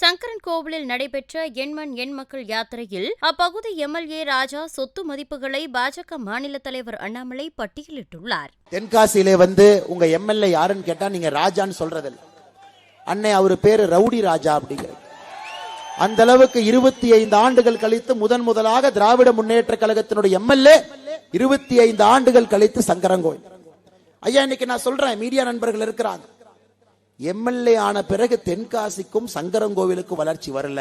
சங்கரன் கோவிலில் நடைபெற்ற எண்மண் எண் மக்கள் யாத்திரையில் அப்பகுதி எம்எல்ஏ ராஜா சொத்து மதிப்புகளை பாஜக மாநில தலைவர் அண்ணாமலை பட்டியலிட்டுள்ளார். தென்காசியிலே உங்க எம்எல்ஏ யாருன்னு கேட்டா நீங்க ராஜான்னு சொல்றதில்ல. அன்னை அவரு பேரு ரவுடி ராஜா அப்படிங்கிறது. அந்த அளவுக்கு 25 ஆண்டுகள் கழித்து முதலாக திராவிட முன்னேற்ற கழகத்தினுடைய எம்எல்ஏ 25 ஆண்டுகள் கழித்து சங்கரங்கோவில். ஐயா இன்னைக்கு நான் சொல்றேன், மீடியா நண்பர்கள் இருக்கிறாங்க. எம்எல்ஏ ஆன பிறகு தென்காசிக்கும் சங்கரங்கோவிலுக்கும் வளர்ச்சி வரல,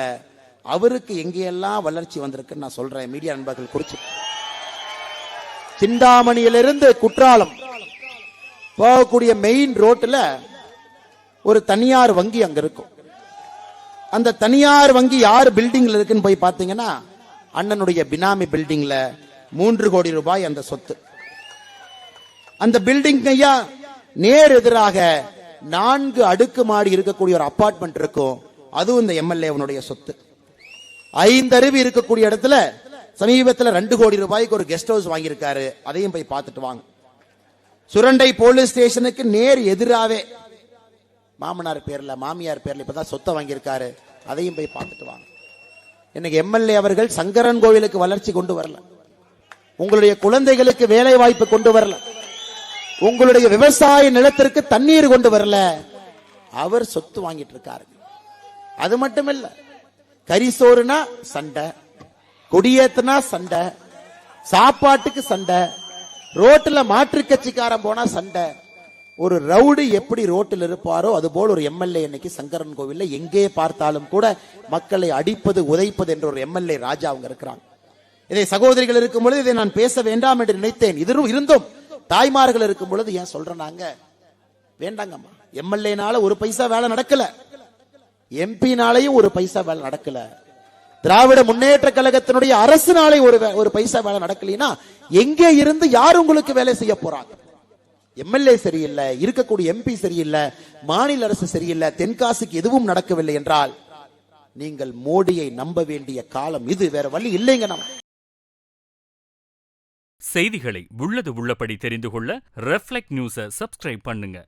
அவருக்கு எங்கெல்லாம் வளர்ச்சி வந்திருக்குன்னு நான் சொல்றேன். மீடியா நண்பர்கள் குறிச்சு சிந்தாமணியிலிருந்து குற்றாலம் போகக்கூடிய மெயின் ரோட்ல ஒரு தனியார் வங்கி அங்க இருக்கும். அந்த தனியார் வங்கி யார் பில்டிங்ல இருக்குன்னு போய் பாத்தீங்கன்னா அண்ணனுடைய பினாமி பில்டிங்ல 3 கோடி ரூபாய் அந்த சொத்து. அந்த பில்டிங் ஐயா நேர் எதிராக 4 அடுக்குமாடி இருக்கக்கூடிய ஒரு அபார்ட்மெண்ட் இருக்கும். அதுவும் இந்த எம்எல்ஏ சொத்து. 5 அருவி இருக்கக்கூடிய இடத்துல சமீபத்தில் 2 கோடி ரூபாய்க்கு ஒரு கெஸ்ட் ஹவுஸ் வாங்கியிருக்காரு. அதையும் போய் பார்த்துட்டு வாங்க. சுரண்டை போலீஸ் ஸ்டேஷனுக்கு நேர் எதிராவே மாமனார் பேர்ல மாமியார் பேர்ல இப்பதான் சொத்தை வாங்கியிருக்காரு. அதையும் போய் பார்த்துட்டு வாங்க. இன்னைக்கு எம்எல்ஏ அவர்கள் சங்கரன் கோவிலுக்கு வளர்ச்சி கொண்டு வரல, உங்களுடைய குழந்தைகளுக்கு வேலை வாய்ப்பு கொண்டு வரல, உங்களுடைய விவசாய நிலத்திற்கு தண்ணீர் கொண்டு வரல, அவர் சொத்து வாங்கிட்டு இருக்காரு. அது மட்டும் இல்ல, கரிசோறுனா சண்டை, கொடியேத்துனா சண்டை, சாப்பாட்டுக்கு சண்டை, ரோட்ல மாற்று கட்சிக்காரன் போனா சண்டை. ஒரு ரவுடி எப்படி ரோட்டில் இருப்பாரோ அதுபோல் ஒரு எம்எல்ஏ இன்னைக்கு சங்கரன் கோவில்ல எங்கே பார்த்தாலும் கூட மக்களை அடிப்பது உதைப்பது என்ற ஒரு எம்எல்ஏ ராஜா அவங்க இருக்கிறாங்க. இதை சகோதரிகள் இருக்கும் பொழுது இதை நான் பேச வேண்டாம் என்று நினைத்தேன். இருந்தும் தாய்மார்கள் இருக்கும் பொழுது ஏன் சொல்றாங்க, வேண்டாங்கம்மா. எம்எல்ஏனால ஒரு பைசா வேலை நடக்கல, எம்பினாலையும் ஒரு பைசா வேலை நடக்கல, திராவிட முன்னேற்ற கழகத்தினுடைய அரசுனாலே ஒரு பைசா வேலை நடக்கலைன்னா எங்கே இருந்து யார் உங்களுக்கு வேலை செய்ய போறாங்க? எம்எல்ஏ சரியில்லை, இருக்கக்கூடிய எம்பி சரியில்லை, மாநில அரசு சரியில்லை, தென்காசிக்கு எதுவும் நடக்கவில்லை என்றால் நீங்கள் மோடியை நம்ப வேண்டிய காலம் இது. வேற வழி இல்லைங்க. நம்ம செய்திகளை உள்ளது உள்ளபடி தெரிந்து கொள்ள ரெஃப்ளெக்ட் நியூஸை சப்ஸ்கிரைப் பண்ணுங்க.